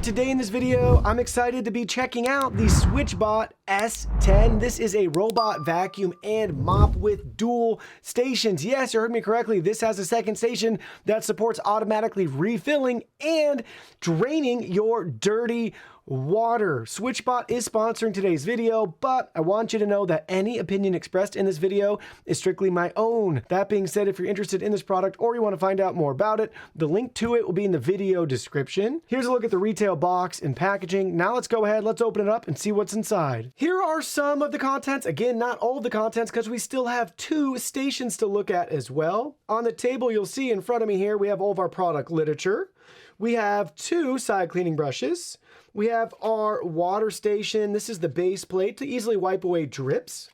Today in this video, I'm excited to be checking out the SwitchBot S10. This is a robot vacuum and mop with dual stations. Yes, you heard me correctly. This has a second station that supports automatically refilling and draining your dirty water. SwitchBot is sponsoring today's video, but I want you to know that any opinion expressed in this video is strictly my own. That being said, if you're interested in this product or you want to find out more about it, the link to it will be in the video description. Here's a look at the retail box and packaging. Now let's go ahead, let's open it up and see what's inside. Here are some of the contents. Again, not all of the contents because we still have 2 stations to look at as well. On the table, you'll see in front of me here, we have all of our product literature. We have 2 side cleaning brushes. We have our water station. This is the base plate to easily wipe away drips.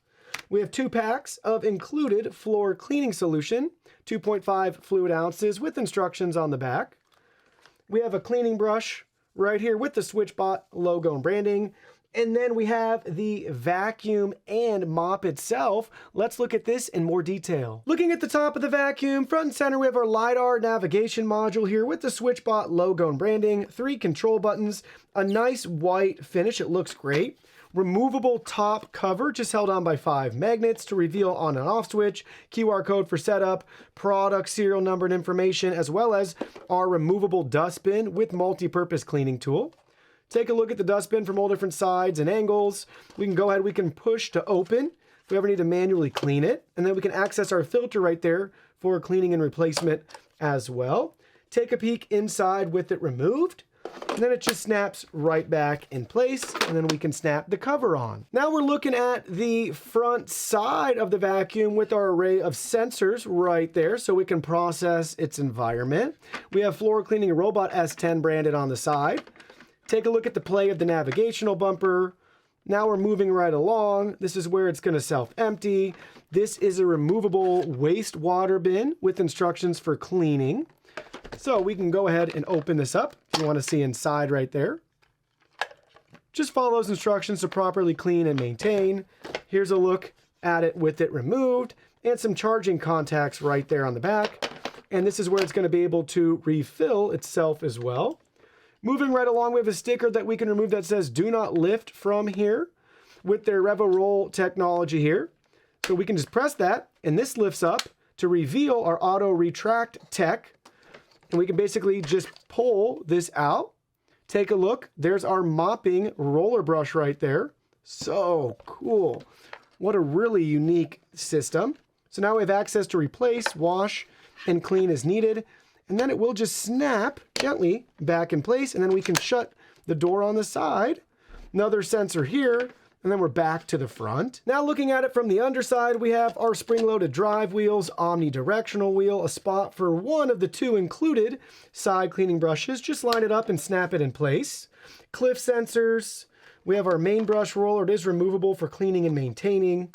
We have 2 packs of included floor cleaning solution, 2.5 fluid ounces with instructions on the back. We have a cleaning brush right here with the SwitchBot logo and branding. And then we have the vacuum and mop itself. Let's look at this in more detail. Looking at the top of the vacuum, front and center, we have our LiDAR navigation module here with the SwitchBot logo and branding, 3 control buttons, a nice white finish. It looks great. Removable top cover, just held on by 5 magnets to reveal on and off switch, QR code for setup, product serial number and information, as well as our removable dustbin with multi-purpose cleaning tool. Take a look at the dustbin from all different sides and angles. We can go ahead, we can push to open if we ever need to manually clean it. And then we can access our filter right there for cleaning and replacement as well. Take a peek inside with it removed. And then it just snaps right back in place, and then we can snap the cover on. Now we're looking at the front side of the vacuum with our array of sensors right there so we can process its environment. We have floor cleaning robot S10 branded on the side. Take a look at the play of the navigational bumper. Now we're moving right along. This is where it's going to self-empty. This is a removable wastewater bin with instructions for cleaning. So we can go ahead and open this up if you want to see inside right there. Just follow those instructions to properly clean and maintain. Here's a look at it with it removed and some charging contacts right there on the back. And this is where it's going to be able to refill itself as well. Moving right along, we have a sticker that we can remove that says "Do not lift from here" with their RevoRoll technology here. So we can just press that, and this lifts up to reveal our auto retract tech. And we can basically just pull this out. Take a look. There's our mopping roller brush right there. So cool. What a really unique system. So now we have access to replace, wash, and clean as needed. And then it will just snap gently back in place, and then we can shut the door on the side. Another sensor here, and then we're back to the front. Now looking at it from the underside, we have our spring-loaded drive wheels, omnidirectional wheel, a spot for one of the 2 included side cleaning brushes. Just line it up and snap it in place. Cliff sensors. We have our main brush roller. It is removable for cleaning and maintaining.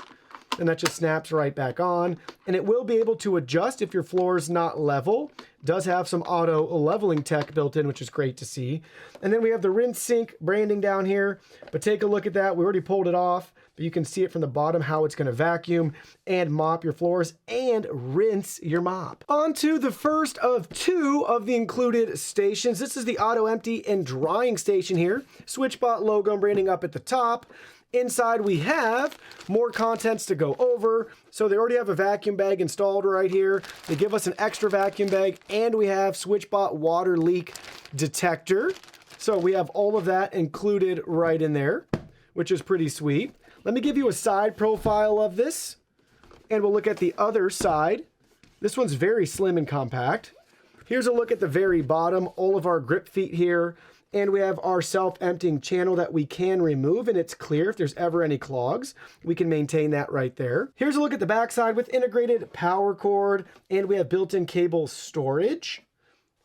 And that just snaps right back on. And it will be able to adjust if your floor is not level. It does have some auto leveling tech built in, which is great to see. And then we have the rinse sink branding down here. But take a look at that. We already pulled it off, but you can see it from the bottom how it's going to vacuum and mop your floors and rinse your mop. On to the first of 2 of the included stations. This is the auto empty and drying station here. SwitchBot logo and branding up at the top. Inside we have more contents to go over. So they already have a vacuum bag installed right here. They give us an extra vacuum bag, and we have SwitchBot water leak detector. So we have all of that included right in there, which is pretty sweet. Let me give you a side profile of this, and we'll look at the other side. This one's very slim and compact. Here's a look at the very bottom, all of our grip feet here. And we have our self-emptying channel that we can remove, and it's clear if there's ever any clogs. We can maintain that right there. Here's a look at the backside with integrated power cord, and we have built-in cable storage.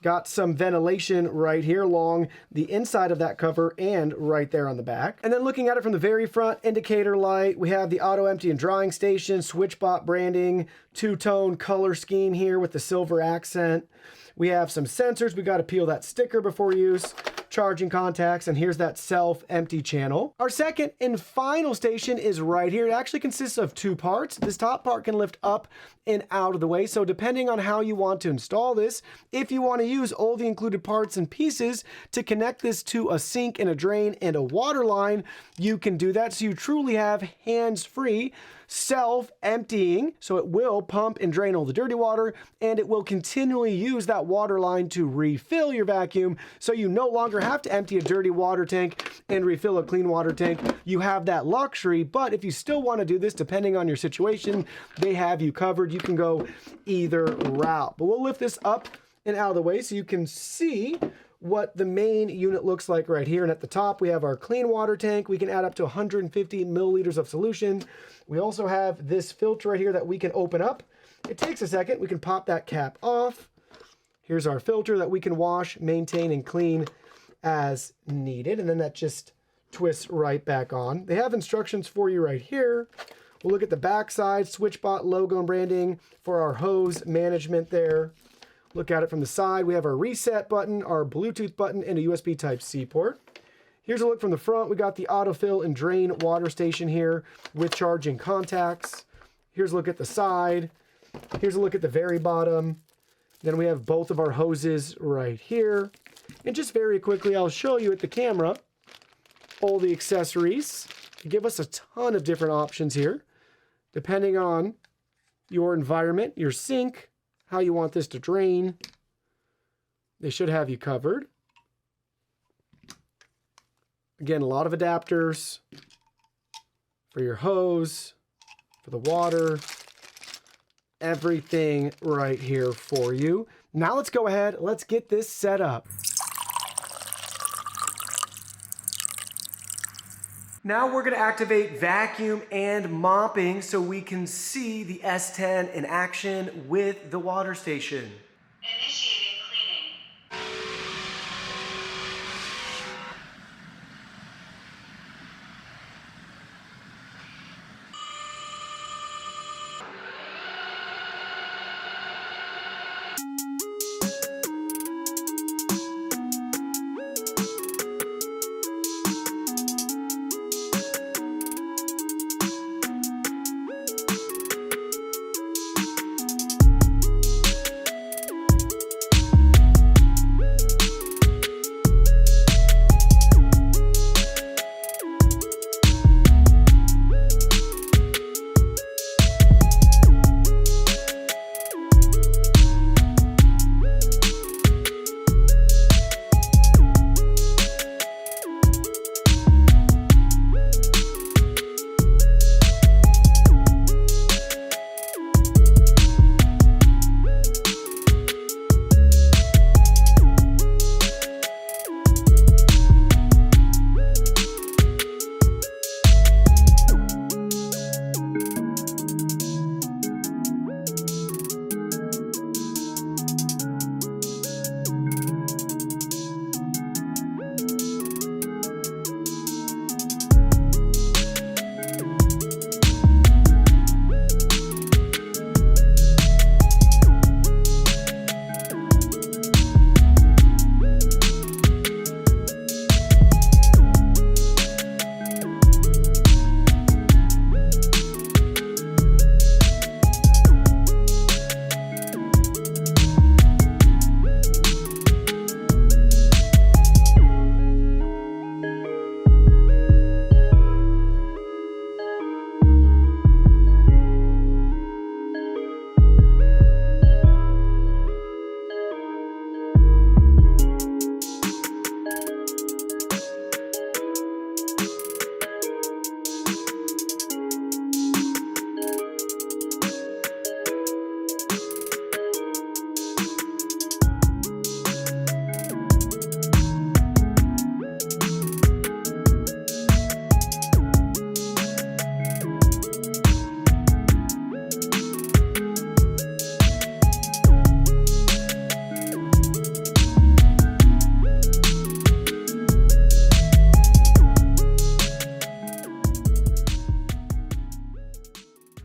Got some ventilation right here along the inside of that cover and right there on the back. And then looking at it from the very front, indicator light. We have the auto empty and drying station, SwitchBot branding, 2-tone color scheme here with the silver accent. We have some sensors. We got to peel that sticker before use. charging contacts, and here's that self-empty channel. Our second and final station is right here. It actually consists of two parts. This top part can lift up and out of the way, so depending on how you want to install this, if you want to use all the included parts and pieces to connect this to a sink and a drain and a water line, you can do that, so you truly have hands-free, self-emptying, so it will pump and drain all the dirty water, and it will continually use that water line to refill your vacuum, so you no longer have to empty a dirty water tank and refill a clean water tank. You have that luxury, but if you still want to do this, depending on your situation, they have you covered. You can go either route, but we'll lift this up and out of the way so you can see what the main unit looks like right here. And at the top, we have our clean water tank. We can add up to 150 milliliters of solution. We also have this filter right here that we can open up. It takes a second. We can pop that cap off. Here's our filter that we can wash, maintain, and clean as needed. And then that just twists right back on. They have instructions for you right here. We'll look at the back side, SwitchBot logo and branding for our hose management there. Look at it from the side. We have our reset button, our Bluetooth button, and a USB Type-C port. Here's a look from the front. We got the autofill and drain water station here with charging contacts. Here's a look at the side. Here's a look at the very bottom. Then we have both of our hoses right here. And just very quickly, I'll show you at the camera all the accessories. They give us a ton of different options here, depending on your environment, your sink, how you want this to drain. They should have you covered. Again, a lot of adapters for your hose, for the water, everything right here for you. Now let's go ahead, let's get this set up. Now we're going to activate vacuum and mopping so we can see the S10 in action with the water station. Initiating cleaning.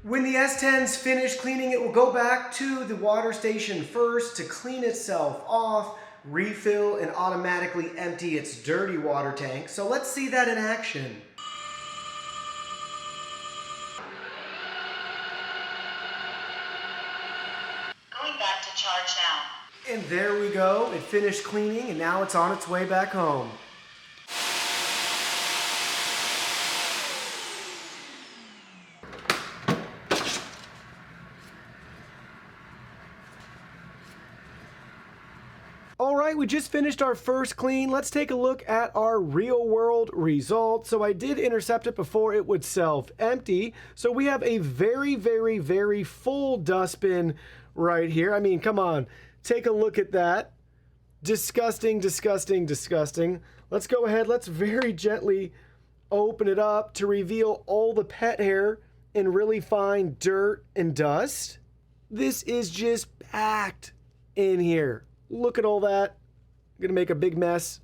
When the S10's finished cleaning, it will go back to the water station first to clean itself off. refill and automatically empty its dirty water tank. So let's see that in action. Going back to charge now. And there we go. It finished cleaning and now it's on its way back home. All right, we just finished our first clean. Let's take a look at our real world results. So I did intercept it before it would self-empty. So we have a very, very, very full dustbin right here. I mean, come on, take a look at that. Disgusting, disgusting, disgusting. Let's go ahead, let's very gently open it up to reveal all the pet hair and really fine dirt and dust. This is just packed in here. Look at all that. I'm gonna make a big mess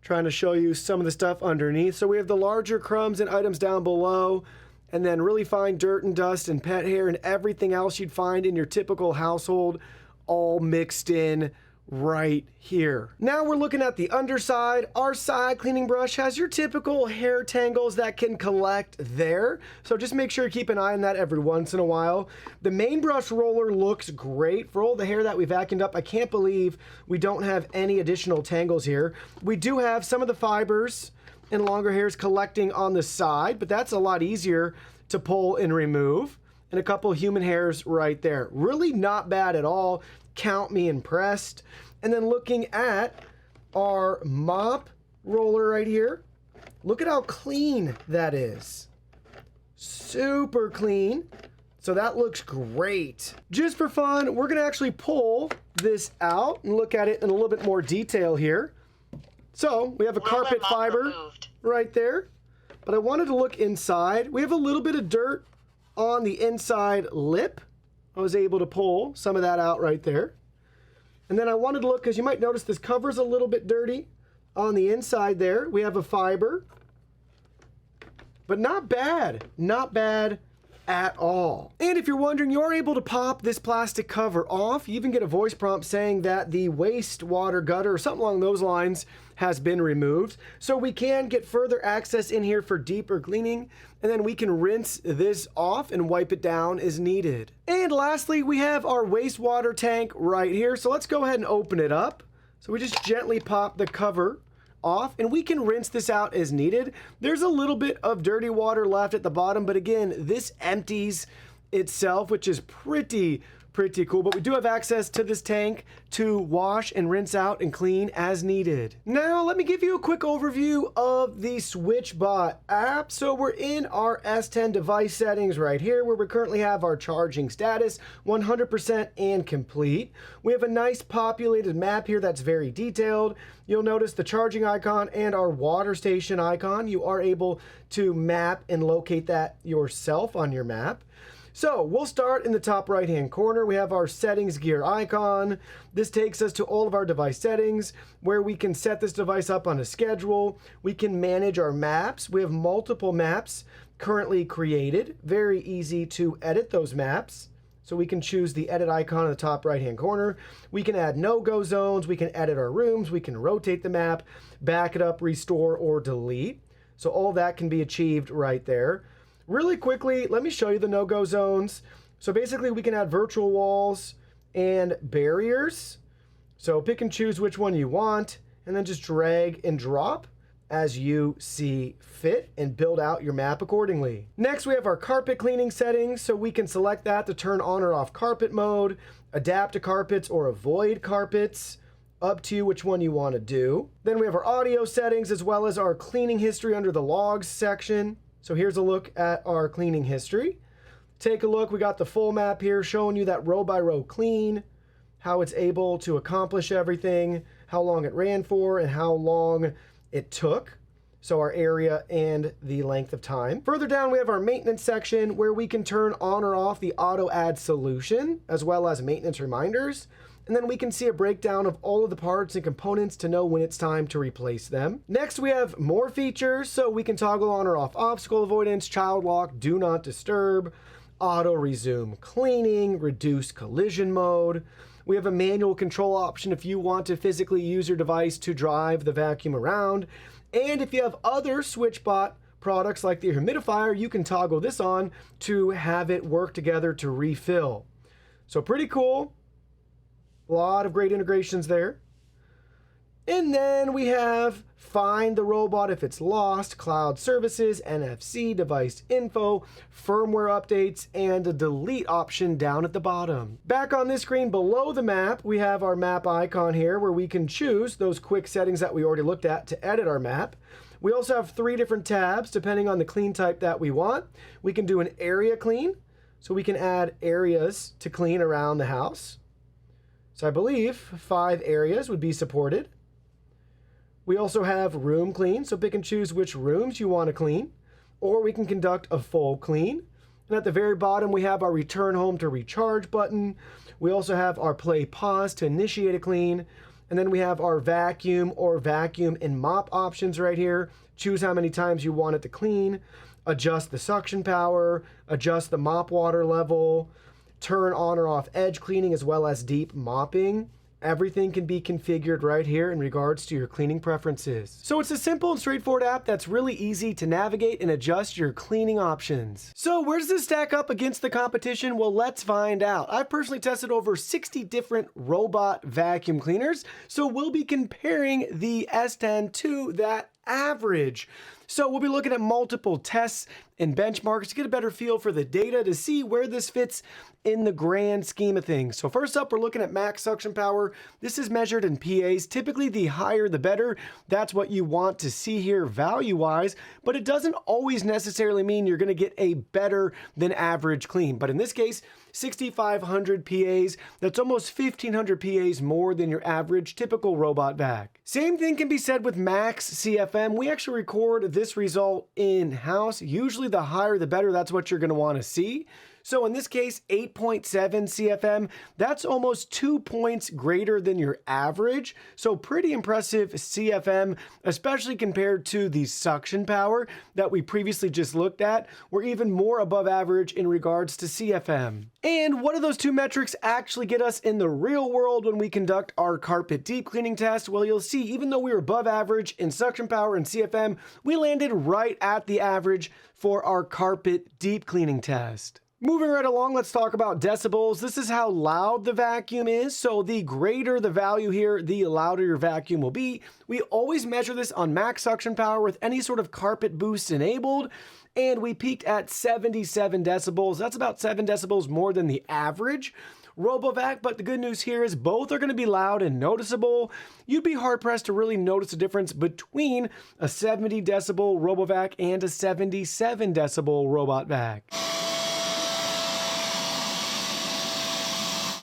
trying to show you some of the stuff underneath. So we have the larger crumbs and items down below, and then really fine dirt and dust and pet hair and everything else you'd find in your typical household all mixed in right here. Now we're looking at the underside. Our side cleaning brush has your typical hair tangles that can collect there. So just make sure you keep an eye on that every once in a while. The main brush roller looks great for all the hair that we vacuumed up. I can't believe we don't have any additional tangles here. We do have some of the fibers and longer hairs collecting on the side, but that's a lot easier to pull and remove. And a couple human hairs right there. Really not bad at all. Count me impressed. And then looking at our mop roller right here, look at how clean that is. Super clean. So that looks great. Just for fun, we're gonna actually pull this out and look at it in a little bit more detail here. So we have a carpet fiber right there, but I wanted to look inside. We have a little bit of dirt on the inside lip. I was able to pull some of that out right there. And then I wanted to look, because you might notice this cover's a little bit dirty on the inside there. We have a fiber, but not bad. Not bad at all. And if you're wondering, you're able to pop this plastic cover off. You even get a voice prompt saying that the wastewater gutter or something along those lines has been removed. So we can get further access in here for deeper cleaning, and then we can rinse this off and wipe it down as needed. And lastly, we have our wastewater tank right here. So let's go ahead and open it up. So we just gently pop the cover off and we can rinse this out as needed. There's a little bit of dirty water left at the bottom, but again, this empties itself, which is pretty cool. But we do have access to this tank to wash and rinse out and clean as needed. Now let me give you a quick overview of the SwitchBot app. So we're in our S10 device settings right here, where we currently have our charging status 100% and complete. We have a nice populated map here that's very detailed. You'll notice the charging icon and our water station icon. You are able to map and locate that yourself on your map. So we'll start in the top right hand corner. We have our settings gear icon. This takes us to all of our device settings, where we can set this device up on a schedule. We can manage our maps. We have multiple maps currently created. Very easy to edit those maps. So we can choose the edit icon in the top right hand corner. We can add no-go zones. We can edit our rooms. We can rotate the map, back it up, restore, or delete. So all that can be achieved right there. Really quickly, let me show you the no-go zones. So basically we can add virtual walls and barriers. So pick and choose which one you want, and then just drag and drop as you see fit and build out your map accordingly. Next, we have our carpet cleaning settings. So we can select that to turn on or off carpet mode, adapt to carpets or avoid carpets. Up to you which one you want to do. Then we have our audio settings as well as our cleaning history under the logs section. So here's a look at our cleaning history. Take a look, we got the full map here showing you that row by row clean, how it's able to accomplish everything, how long it ran for, and how long it took. So our area and the length of time. Further down, we have our maintenance section where we can turn on or off the auto add solution, as well as maintenance reminders. And then we can see a breakdown of all of the parts and components to know when it's time to replace them. Next, we have more features. So we can toggle on or off obstacle avoidance, child lock, do not disturb, auto resume cleaning, reduce collision mode. We have a manual control option if you want to physically use your device to drive the vacuum around. And if you have other SwitchBot products like the humidifier, you can toggle this on to have it work together to refill. So pretty cool. A lot of great integrations there. And then we have find the robot if it's lost, cloud services, NFC, device info, firmware updates, and a delete option down at the bottom. Back on this screen below the map, we have our map icon here where we can choose those quick settings that we already looked at to edit our map. We also have 3 different tabs depending on the clean type that we want. We can do an area clean, so we can add areas to clean around the house. So I believe 5 areas would be supported. We also have room clean, so pick and choose which rooms you want to clean, or we can conduct a full clean. And at the very bottom, we have our return home to recharge button. We also have our play pause to initiate a clean. And then we have our vacuum or vacuum and mop options right here. Choose how many times you want it to clean, adjust the suction power, adjust the mop water level, turn on or off edge cleaning as well as deep mopping. Everything can be configured right here in regards to your cleaning preferences. So it's a simple and straightforward app that's really easy to navigate and adjust your cleaning options. So where does this stack up against the competition? Well, let's find out. I've personally tested over 60 different robot vacuum cleaners, so we'll be comparing the S10 to that average. So we'll be looking at multiple tests and benchmarks to get a better feel for the data to see where this fits in the grand scheme of things. So first up, we're looking at max suction power. This is measured in PAs. Typically, the higher the better. That's what you want to see here value-wise, but it doesn't always necessarily mean you're going to get a better than average clean. But in this case, 6,500 PAs, that's almost 1,500 PAs more than your average typical robot vac. Same thing can be said with max CFM. We actually record this result in-house. Usually the higher the better, that's what you're going to want to see. So in this case, 8.7 CFM, that's almost 2 points greater than your average. So pretty impressive CFM, especially compared to the suction power that we previously just looked at. We're even more above average in regards to CFM. And what do those 2 metrics actually get us in the real world when we conduct our carpet deep cleaning test? Well, you'll see, even though we were above average in suction power and CFM, we landed right at the average for our carpet deep cleaning test. Moving right along, let's talk about decibels. This is how loud the vacuum is. So the greater the value here, the louder your vacuum will be. We always measure this on max suction power with any sort of carpet boost enabled. And we peaked at 77 decibels. That's about 7 decibels more than the average RoboVac, but the good news here is both are going to be loud and noticeable. You'd be hard-pressed to really notice a difference between a 70 decibel RoboVac and a 77 decibel robot vac.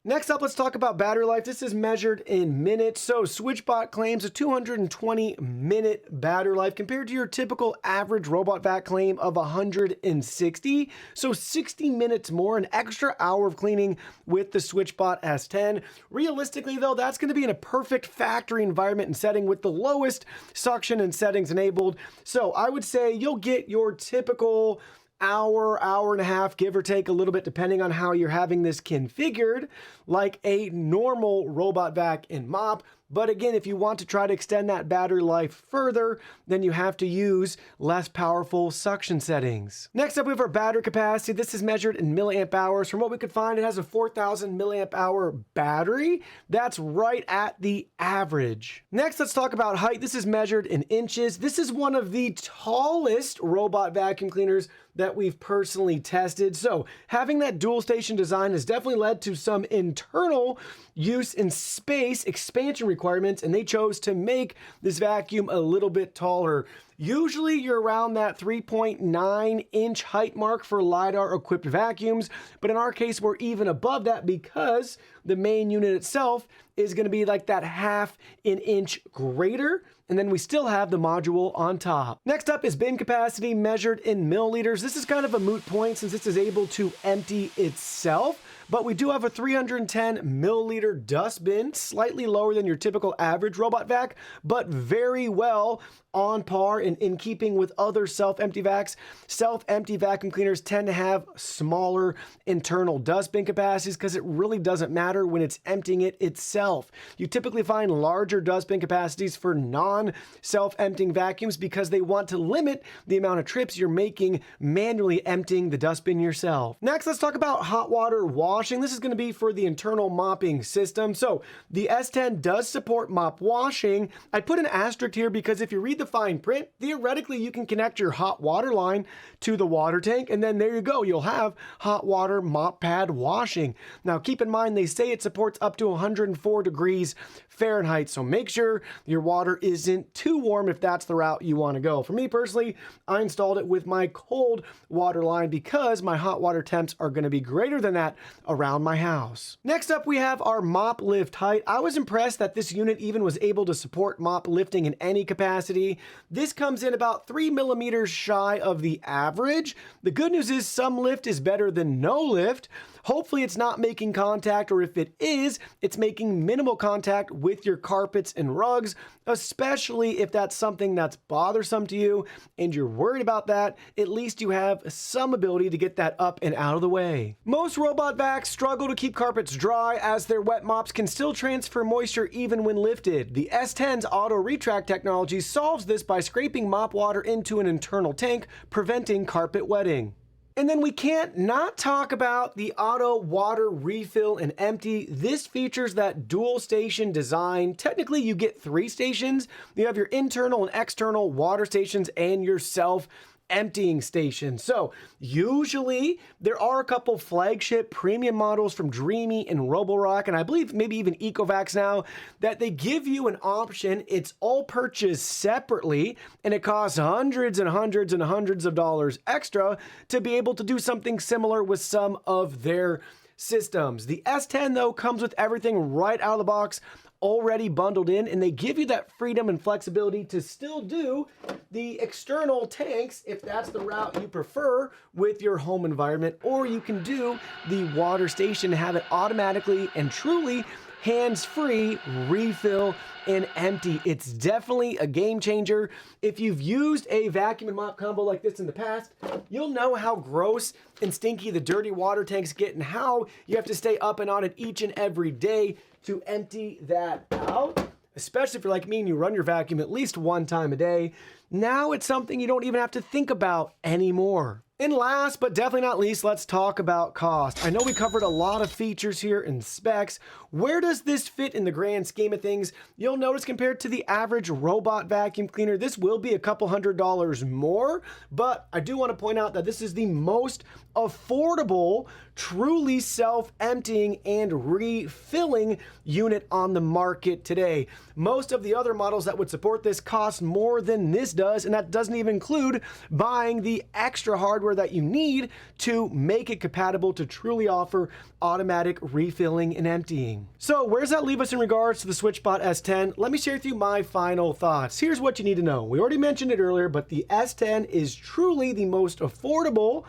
Next up, let's talk about battery life. This is measured in minutes. So SwitchBot claims a 220-minute battery life compared to your typical average robot vac claim of 160. So 60 minutes more, an extra hour of cleaning with the SwitchBot S10. Realistically, though, that's going to be in a perfect factory environment and setting with the lowest suction and settings enabled. So I would say you'll get your typical hour and a half, give or take a little bit, depending on how you're having this configured, like a normal robot vac and mop. But again, if you want to try to extend that battery life further, then you have to use less powerful suction settings. Next up, we have our battery capacity. This is measured in milliamp hours. From what we could find, it has a 4,000 milliamp hour battery. That's right at the average. Next, let's talk about height. This is measured in inches. This is one of the tallest robot vacuum cleaners that we've personally tested. So having that dual station design has definitely led to some internal use in space expansion requirements, and they chose to make this vacuum a little bit taller. Usually you're around that 3.9 inch height mark for LiDAR equipped vacuums, but in our case we're even above that because the main unit itself is going to be like that half an inch greater, and then we still have the module on top. Next up is bin capacity measured in milliliters. This is kind of a moot point since this is able to empty itself, but we do have a 310 milliliter dust bin, slightly lower than your typical average robot vac, but very well on par and in keeping with other self-empty vacs. Self-empty vacuum cleaners tend to have smaller internal dust bin capacities because it really doesn't matter when it's emptying it itself. You typically find larger dust bin capacities for non-self-emptying vacuums because they want to limit the amount of trips you're making manually emptying the dustbin yourself. Next, let's talk about hot water washing. This is going to be for the internal mopping system. So the S10 does support mop washing. I put an asterisk here because if you read the fine print, theoretically you can connect your hot water line to the water tank, and then there you go. You'll have hot water mop pad washing. Now keep in mind, they say it supports up to 104 degrees Fahrenheit, so make sure your water isn't too warm if that's the route you want to go. For me personally, I installed it with my cold water line because my hot water temps are going to be greater than that around my house. Next up, we have our mop lift height. I was impressed that this unit even was able to support mop lifting in any capacity. This comes in about 3 millimeters shy of the average. The good news is some lift is better than no lift. Hopefully it's not making contact, or if it is, it's making minimal contact with your carpets and rugs, especially if that's something that's bothersome to you and you're worried about that. At least you have some ability to get that up and out of the way. Most robot vacs struggle to keep carpets dry as their wet mops can still transfer moisture even when lifted. The S10's auto retract technology solves this by scraping mop water into an internal tank, preventing carpet wetting. And then we can't not talk about the auto water refill and empty. This features that dual station design. Technically, you get 3 stations. You have your internal and external water stations and your self-emptying station. So usually there are a couple flagship premium models from Dreamy and Roborock, and I believe maybe even Ecovacs now, that they give you an option. It's all purchased separately, and it costs hundreds and hundreds and hundreds of dollars extra to be able to do something similar with some of their systems. The S10 though comes with everything right out of the box, already bundled in, and they give you that freedom and flexibility to still do the external tanks if that's the route you prefer with your home environment, or you can do the water station, have it automatically and truly hands-free refill and empty. It's definitely a game changer. If you've used a vacuum and mop combo like this in the past, you'll know how gross and stinky the dirty water tanks get and how you have to stay up and on it each and every day to empty that out, especially if you're like me and you run your vacuum at least 1 time a day. Now it's something you don't even have to think about anymore. And last but definitely not least, let's talk about cost. I know we covered a lot of features here and specs. Where does this fit in the grand scheme of things? You'll notice compared to the average robot vacuum cleaner, this will be a couple $100s more, but I do want to point out that this is the most affordable, truly self-emptying and refilling unit on the market today. Most of the other models that would support this cost more than this does, and that doesn't even include buying the extra hardware that you need to make it compatible to truly offer automatic refilling and emptying. So where does that leave us in regards to the SwitchBot S10? Let me share with you my final thoughts. Here's what you need to know. We already mentioned it earlier, but the S10 is truly the most affordable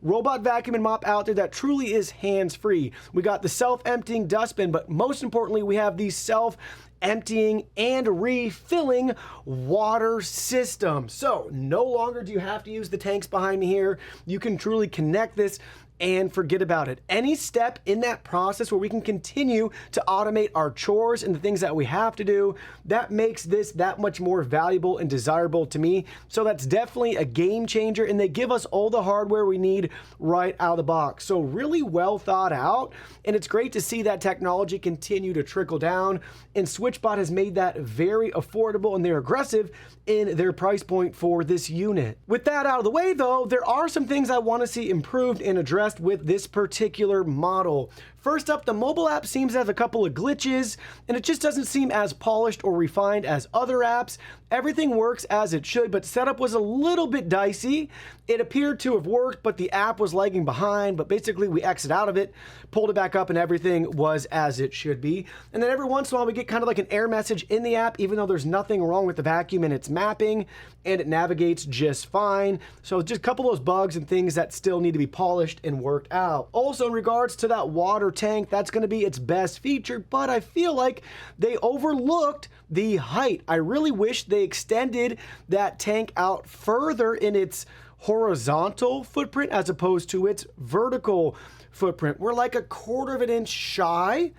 robot vacuum and mop out there that truly is hands-free. We got the self-emptying dustbin, but most importantly, we have the self-emptying and refilling water system. So no longer do you have to use the tanks behind me here. You can truly connect this and forget about it. Any step in that process where we can continue to automate our chores and the things that we have to do, that makes this that much more valuable and desirable to me. So that's definitely a game changer, and they give us all the hardware we need right out of the box. So really well thought out, and it's great to see that technology continue to trickle down, and SwitchBot has made that very affordable, and they're aggressive in their price point for this unit. With that out of the way though, there are some things I want to see improved and addressed with this particular model. First up, the mobile app seems to have a couple of glitches, and it just doesn't seem as polished or refined as other apps. Everything works as it should, but setup was a little bit dicey. It appeared to have worked, but the app was lagging behind, but basically we exit out of it, pulled it back up, and everything was as it should be. And then every once in a while we get kind of like an error message in the app, even though there's nothing wrong with the vacuum and its mapping, and it navigates just fine. So just a couple of those bugs and things that still need to be polished and worked out. Also in regards to that water tank. That's going to be its best feature, but I feel like they overlooked the height. I really wish they extended that tank out further in its horizontal footprint as opposed to its vertical footprint. We're like 1/4 of an inch shy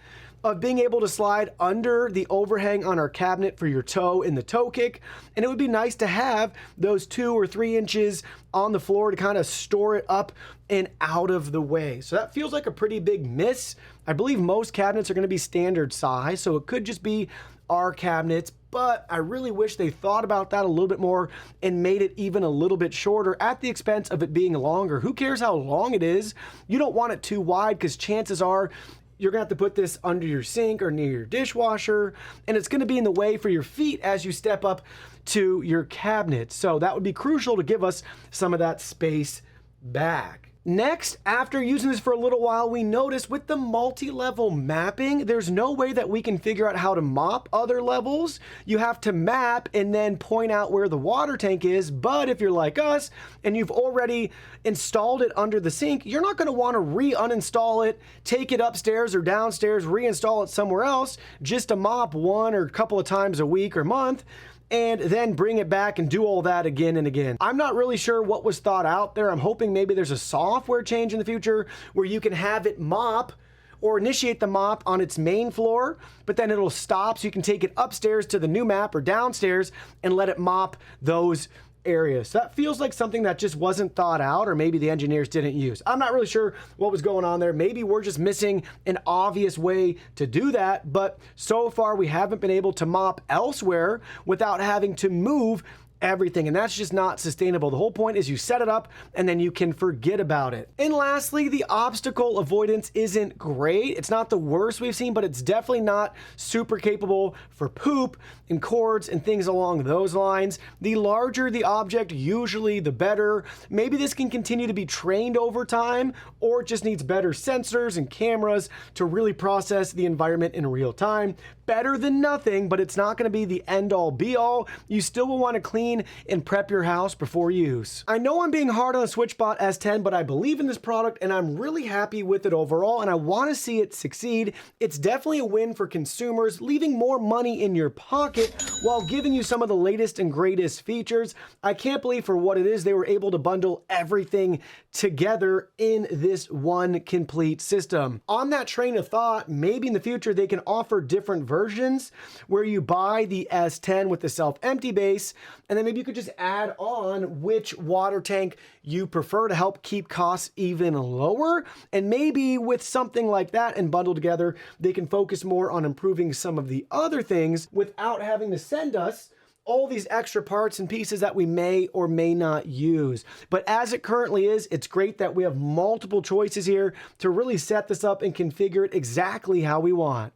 of being able to slide under the overhang on our cabinet for your toe in the toe kick. And it would be nice to have those 2 or 3 inches on the floor to kind of store it up and out of the way. So that feels like a pretty big miss. I believe most cabinets are going to be standard size, so it could just be our cabinets, but I really wish they thought about that a little bit more and made it even a little bit shorter at the expense of it being longer. Who cares how long it is? You don't want it too wide because chances are you're gonna have to put this under your sink or near your dishwasher, and it's gonna be in the way for your feet as you step up to your cabinet. So that would be crucial to give us some of that space back. Next, after using this for a little while, we noticed with the multi-level mapping, there's no way that we can figure out how to mop other levels. You have to map and then point out where the water tank is. But if you're like us and you've already installed it under the sink, you're not going to want to uninstall it, take it upstairs or downstairs, reinstall it somewhere else just to mop 1 or a couple of times a week or month, and then bring it back and do all that again and again. I'm not really sure what was thought out there. I'm hoping maybe there's a software change in the future where you can have it mop or initiate the mop on its main floor, but then it'll stop so you can take it upstairs to the new map or downstairs and let it mop those areas. So that feels like something that just wasn't thought out, or maybe the engineers didn't use. I'm not really sure what was going on there. Maybe we're just missing an obvious way to do that, but so far we haven't been able to mop elsewhere without having to move everything, and that's just not sustainable. The whole point is you set it up and then you can forget about it. And lastly, the obstacle avoidance isn't great. It's not the worst we've seen, but it's definitely not super capable for poop and cords and things along those lines. The larger the object, usually the better. Maybe this can continue to be trained over time, or it just needs better sensors and cameras to really process the environment in real time. Better than nothing, but it's not going to be the end-all be-all. You still will want to clean and prep your house before use. I know I'm being hard on the SwitchBot S10, but I believe in this product and I'm really happy with it overall, and I want to see it succeed. It's definitely a win for consumers, leaving more money in your pocket while giving you some of the latest and greatest features. I can't believe for what it is they were able to bundle everything together in this one complete system. On that train of thought, maybe in the future they can offer different versions where you buy the S10 with the self-empty base, and then maybe you could just add on which water tank you prefer to help keep costs even lower. And maybe with something like that and bundled together, they can focus more on improving some of the other things without having to send us all these extra parts and pieces that we may or may not use. But as it currently is, it's great that we have multiple choices here to really set this up and configure it exactly how we want.